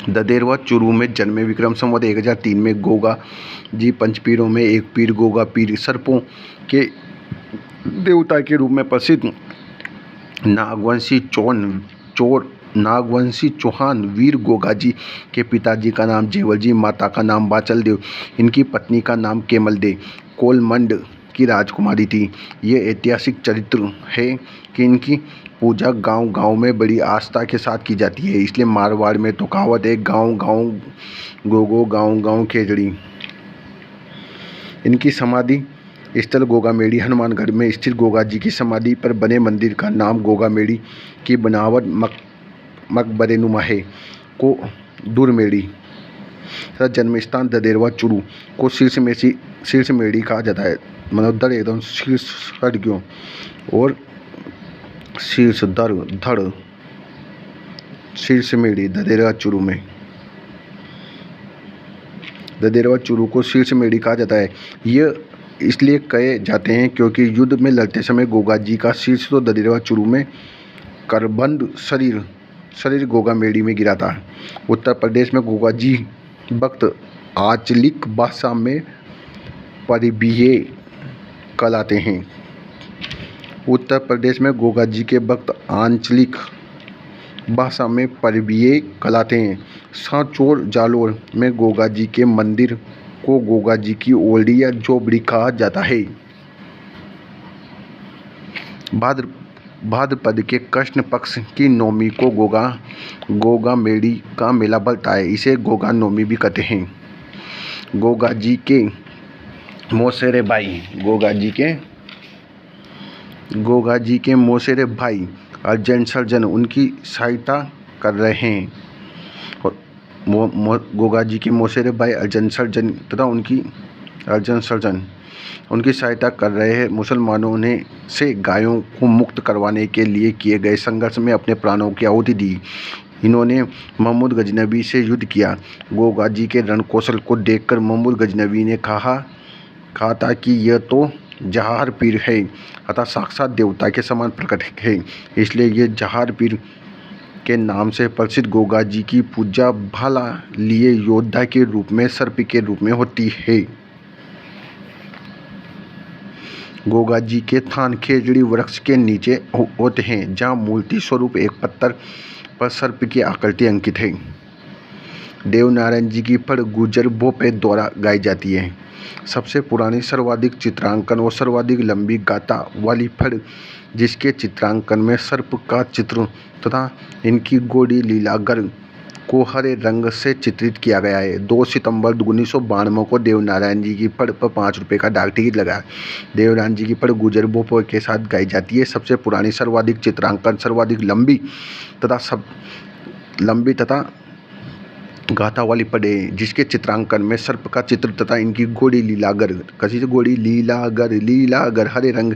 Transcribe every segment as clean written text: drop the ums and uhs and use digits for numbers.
ददेरवा चुरू में जन्मे। विक्रम संवत 1003 में गोगा जी पंचपीरों में एक पीर गोगा पीर सर्पों के देवता के रूप में प्रसिद्ध। नागवंशी चौहान वीर गोगाजी के पिताजी का नाम जेवल जी, माता का नाम बाचल देव, इनकी पत्नी का नाम केमल दे कोलमंड की राजकुमारी थी। ये ऐतिहासिक चरित्र है कि इनकी पूजा गांव-गांव में बड़ी आस्था के साथ की जाती है। इसलिए मारवाड़ में तो कहावत है, गांव-गांव गोगो गांव-गांव खेजड़ी। इनकी समाधि स्थल गोगामेड़ी हनुमानगढ़ में स्थित गोगा जी की समाधि पर बने मंदिर का नाम गोगामेड़ी की बनावट मकबरेनुमा है को दूरमेड़ी तथा जन्म स्थान ददेरवा चुरू को शीर्ष मेड़ी कहा जाता है। मतलब दर एकदम शीर्ष हट गयो और शीर्ष दर धड़ शीर्ष मेड़ी ददेरवा चुरू में। ददेरवा चुरू को शीर्ष मेड़ी कहा जाता है। यह इसलिए कहे जाते हैं क्योंकि युद्ध में लड़ते समय गोगा जी का शीर्ष तो ददेरवा चुरू में करबंद शरीर गोगामेड़ी में गिरा था। उत्तर प्रदेश में गोगा जी भक्त आंचलिक भाषा में परिबिये कहलाते हैं। उत्तर प्रदेश में गोगा जी के भक्त आंचलिक भाषा में परिबिये कहलाते हैं। सांचौर जालोर में गोगा जी के मंदिर को गोगा जी की ओल्डी या झोपड़ी कहा जाता है। भाद्रपद के कृष्ण पक्ष की नौमी को गोगामेड़ी का मेला लगता है। इसे गोगा नौमी भी कहते हैं। गोगा जी के मौसेरे भाई अर्जन सर्जन उनकी सहायता कर रहे हैं। गोगा जी के मौसेरे भाई अर्जन सर्जन तथा उनकी सहायता कर रहे हैं। मुसलमानों ने से गायों को मुक्त करवाने के लिए किए गए संघर्ष में अपने प्राणों की आहुति दी। इन्होंने महमूद गजनवी से युद्ध किया। गोगा जी के रण कौशल को देखकर महमूद गजनवी ने कहा था कि यह तो जहार पीर है अतः साक्षात देवता के समान प्रकट है। इसलिए यह जहार पीर के नाम से प्रसिद्ध गोगा जी की पूजा भाला लिए योद्धा के रूप में सर्प के रूप में होती है। गोगा जी के थान खेजड़ी वृक्ष के नीचे होते हैं, जहाँ मूर्ति स्वरूप एक पत्थर पर सर्प की आकृति अंकित है। देवनारायण जी की फड़ गुजर भोपे द्वारा गाई जाती है। सबसे पुरानी सर्वाधिक चित्रांकन और सर्वाधिक लंबी गाथा वाली फड़, जिसके चित्रांकन में सर्प का चित्र तथा इनकी गोड़ी लीलागर को हरे रंग से चित्रित किया गया है। 2 सितंबर 1992 को देवनारायण जी की फड़ पर 5 रुपये का डाक टिकट लगा। देवनारायण जी की फड़ गुजर भोपे के साथ गाई जाती है। सबसे पुरानी सर्वाधिक चित्रांकन, सर्वाधिक लंबी तथा गाथा वाली पड़े, जिसके चित्रांकन में सर्प का चित्र तथा इनकी गोड़ी लीलागर हरे रंग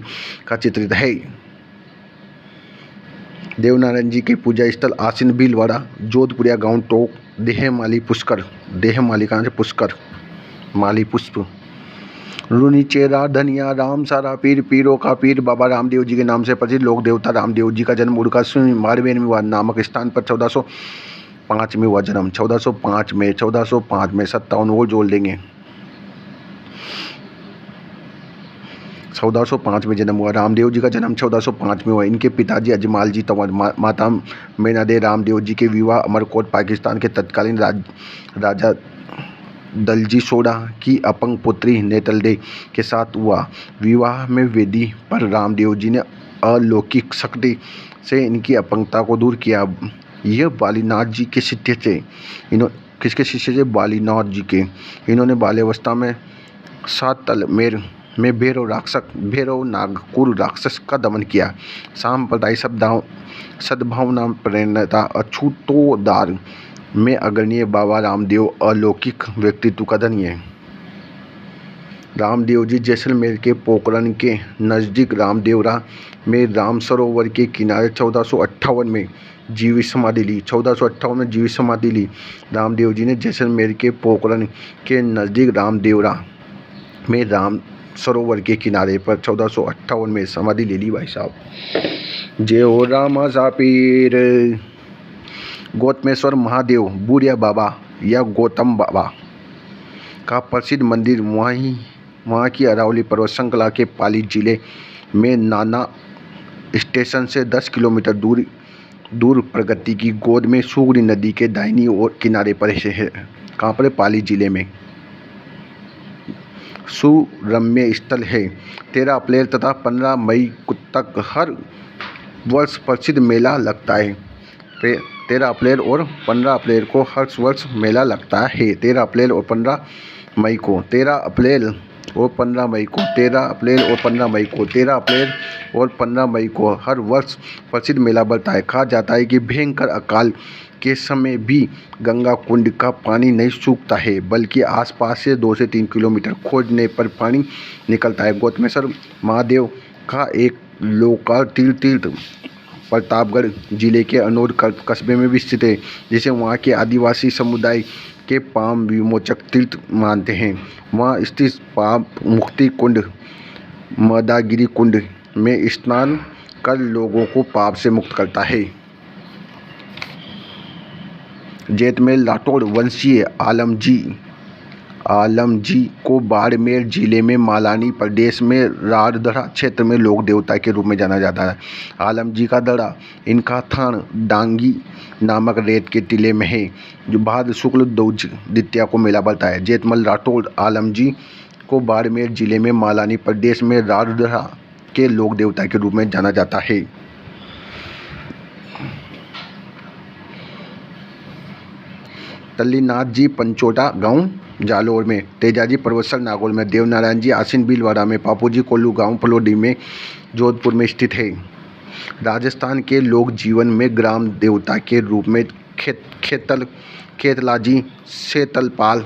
का चित्रित है। देवनारायण जी के पूजा स्थल आसीन भीलवाड़ा, जोधपुरिया गांव टोक, देहमाली पुष्कर माली पुष्प रूनी चेरा धनिया राम सारा पीर पीरों का पीर बाबा रामदेव जी के नाम से प्रसिद्ध लोक देवता रामदेव जी का जन्म उड़का मारवेन नामक स्थान पर 1405 में हुआ। जन्म 1405 में 57 और जोड़ देंगे। 1405 में जन्म हुआ। रामदेव जी का जन्म 1405 में हुआ। इनके पिताजी अजमाल जी तंवर, माता मैनादे रामदेव जी के विवाह अमरकोट पाकिस्तान के तत्कालीन राजा दलजी सोडा की अपंग पुत्री नेतलदे के साथ हुआ। विवाह में वेदी पर रामदेव जी ने अलौकिक शक्ति से इनकी अपंगता को दूर किया। यह बालीनाथ जी के शिष्य थे। किसके शिष्य थे? बालीनाथ जी के। इन्होंने बाल्यावस्था में 7 तलमेर में भैरव नागकुल राक्षस का दमन किया। सांप्रदायिक सद्भावना प्रेरणा अछूतोद्धार में अग्रणीय बाबा रामदेव अलौकिक व्यक्तित्व का धनी है। रामदेव जी जैसलमेर के पोखरण के नज़दीक रामदेवरा में राम सरोवर के किनारे 1458 में जीवित समाधि ली। 1458 में जीवित समाधि ली। रामदेव जी ने जैसलमेर के पोखरण के नज़दीक रामदेवरा में राम सरोवर के किनारे पर 1458 में समाधि ले ली। भाई साहब, जय हो रामा सा पीर। गौतमेश्वर महादेव बुढ़िया बाबा या गौतम बाबा का प्रसिद्ध मंदिर वहाँ की अरावली पर्वत श्रृंखला के पाली जिले में नाना स्टेशन से 10 किलोमीटर दूर प्रगति की गोद में सुगरी नदी के दाहिनी ओर किनारे पर है। कहाँ पर? पाली जिले में। सुरम्य स्थल है। 13 अप्रैल तथा 15 मई तक हर वर्ष प्रसिद्ध मेला लगता है। 13 अप्रैल और 15 अप्रैल को हर वर्ष मेला लगता है। 13 अप्रैल और 15 मई को 13 अप्रैल और 15 मई को 13 अप्रैल और 15 मई को 13 अप्रैल और 15 मई को हर वर्ष प्रसिद्ध मेला बढ़ता है। कहा जाता है कि भयंकर अकाल के समय भी गंगा कुंड का पानी नहीं सूखता है, बल्कि आसपास से 2 से 3 किलोमीटर खोदने पर पानी निकलता है। गौतमेश्वर महादेव का एक लोकल तीर्थ प्रतापगढ़ जिले के अनोद कस्बे में भी स्थित है, जिसे वहाँ के आदिवासी समुदाय के पाप विमोचक तीर्थ मानते हैं। वहाँ स्थित पाप मुक्ति कुंड मदागिरी कुंड में स्नान कर लोगों को पाप से मुक्त करता है। जेतमेल राठौड़ वंशीय आलमजी को बाड़मेर जिले में मालानी प्रदेश में रारदरा क्षेत्र में लोक देवता के रूप में जाना जाता है। आलमजी का दड़ा इनका थान डांगी नामक रेत के टीले में है, जो भाद्र शुक्ल द्वितीया को मेला बढ़ता है। जेतमल राठौड़ आलमजी को बाड़मेर जिले में मालानी प्रदेश में रारदरा के लोक देवता के रूप में जाना जाता है। तल्लीनाथ जी पंचोटा गांव जालोर में, तेजाजी पर्वतसर नागौर में, देवनारायण जी आसिन भीलवाड़ा में, पापूजी कोल्लू गांव फलोडी में जोधपुर में स्थित है। राजस्थान के लोक जीवन में ग्राम देवता के रूप में खेतलाजी सेतपाल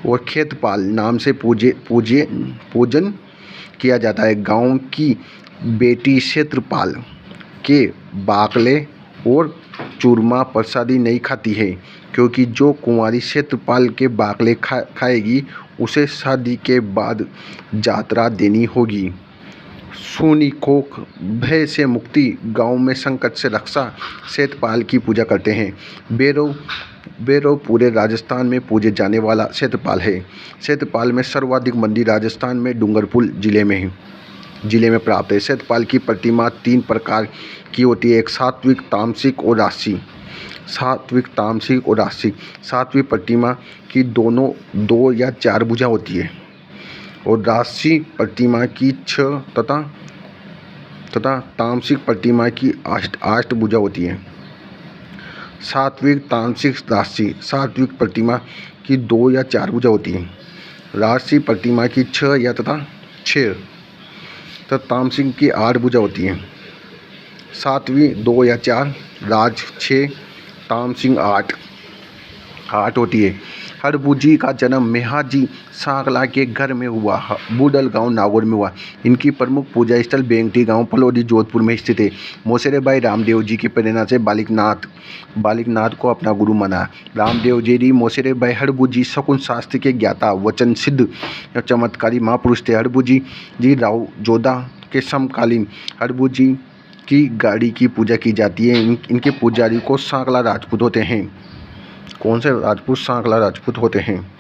और खेतपाल नाम से पूजन किया जाता है। गांव की बेटी क्षेत्रपाल के बाकले और चूरमा प्रसादी नहीं खाती है, क्योंकि जो कुंवारी क्षेत्रपाल के बाकले खाएगी उसे शादी के बाद यात्रा देनी होगी। सूनी खोक भय से मुक्ति, गांव में संकट से रक्षा, क्षेत्रपाल की पूजा करते हैं। भैरव पूरे राजस्थान में पूजे जाने वाला क्षेत्रपाल है। क्षेत्रपाल में सर्वाधिक मंदिर राजस्थान में डूंगरपुर जिले में प्राप्त है। क्षेत्रपाल की प्रतिमा 3 प्रकार की होती है, एक सात्विक, तामसिक और राजसिक। सात्विक प्रतिमा की दोनों 2 या 4 भुजा होती है और राजसिक प्रतिमा की 6 तथा तामसिक प्रतिमा की 8 भुजा होती है। सात्विक, तामसिक, राजसिक। सात्विक प्रतिमा की 2 या 4 भुजा होती है, राजसिक प्रतिमा की 6 तथा तामसिक की 8 भुजा होती है। सात्विक 2 या 4, राज 6, तामसिक 8 होती है। हरबूजी का जन्म मेहाजी सांकला के घर में हुआ, बूडल गांव नागौर में हुआ। इनकी प्रमुख पूजा स्थल बेंगटी गांव फलोडी जोधपुर में स्थित है। मोसेरे भाई रामदेव जी की प्रेरणा से बालिकनाथ को अपना गुरु माना। रामदेव जी मोसेरे भाई हरबूजी शकुन शास्त्र के ज्ञाता, वचन सिद्ध चमत्कारी महापुरुष थे। हरबूजी जी राव जोधा के समकालीन। हरबूजी की गाड़ी की पूजा की जाती है। इनके पुजारी को सांकला राजपूत होते हैं। कौन से राजपूत? सांकला राजपूत होते हैं।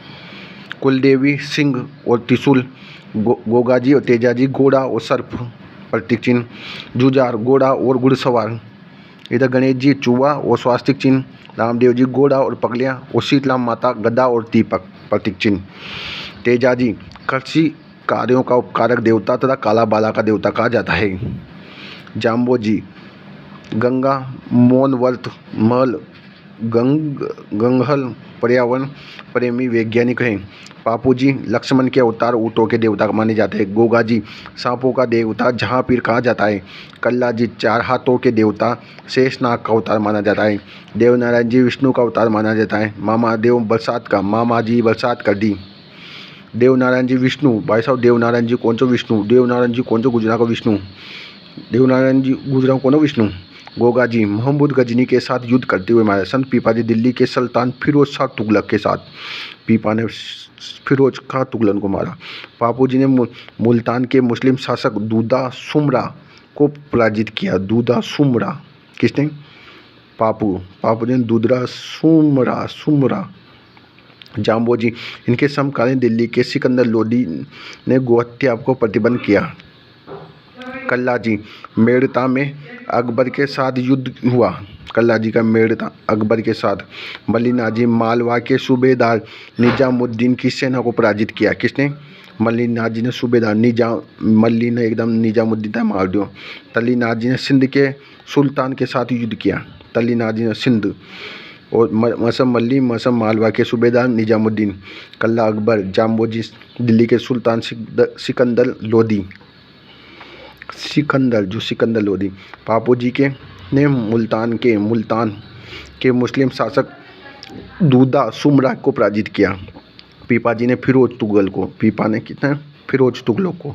कुलदेवी सिंह और त्रिशूल, गोगाजी और तेजाजी घोड़ा और सर्प प्रतीक चिन्ह, जुजार घोड़ा और घुड़सवार। इधर गणेश जी चूहा और स्वास्तिक चिन्ह, रामदेव जी घोड़ा और पगलियां और शीतला माता गदा और दीपक प्रतीक चिन्ह। तेजाजी कृषि कार्यों का उपकारक देवता तथा काला बाला का देवता कहा जाता है। जाम्बोजी गंगा मोनवर्त महल गंगहल पर्यावरण प्रेमी वैज्ञानिक हैं। पापूजी लक्ष्मण के अवतार ऊँटों के देवता माने जाते हैं। गोगाजी सांपों का देवता जहाँपीर कहा जाता है। कल्लाजी 4 हाथों के देवता शेषनाग का अवतार माना जाता है। देवनारायण जी विष्णु का अवतार माना जाता है। मामा देव बरसात का, मामा जी बरसात कर दी। देवनारायण जी विष्णु, भाई साहब देवनारायण जी कौन सो विष्णु, देवनारायण जी कौन सो गुजरा का विष्णु, देवनारायण जी गुजरा कौन विष्णु। गोगाजी मोहम्मद गजनी के साथ युद्ध करते हुए मारे। संत पीपाजी दिल्ली के सुल्तान फिरोज शाह तुगलक के साथ, पीपा ने फिरोज शाह तुगलक को मारा। पापूजी ने मुल्तान के मुस्लिम शासक दूदा सुमरा को पराजित किया। दूदा सुमरा किसने? पापूदीन दुदरा सुमरा जाम्बोजी। इनके समकालीन दिल्ली के सिकंदर लोदी ने गोहत्या को प्रतिबंध किया। कल्लाजी, मेड़ता में अकबर के साथ युद्ध हुआ। कल्लाजी का मेड़ता अकबर के साथ। मल्लिनाजी, मालवा के सूबेदार निजामुद्दीन की सेना को पराजित किया। किसने? मल्लिनाजी ने सूबेदार मल्ली ने एकदम निजामुद्दीन था मार दियो। तल्लीनाजी ने सिंध के सुल्तान के साथ युद्ध किया। तल्लीनाजी ने सिंध और मसम मल्ली मसम मालवा के सूबेदार निजामुद्दीन। कल्ला अकबर, जाम्बोजी दिल्ली के सुल्तान सिकंदर लोदी। सिकंदर लोदी। पापूजी के ने मुल्तान के मुस्लिम शासक दूदा सुमरा को पराजित किया। पीपाजी ने फिरोज तुगलक को।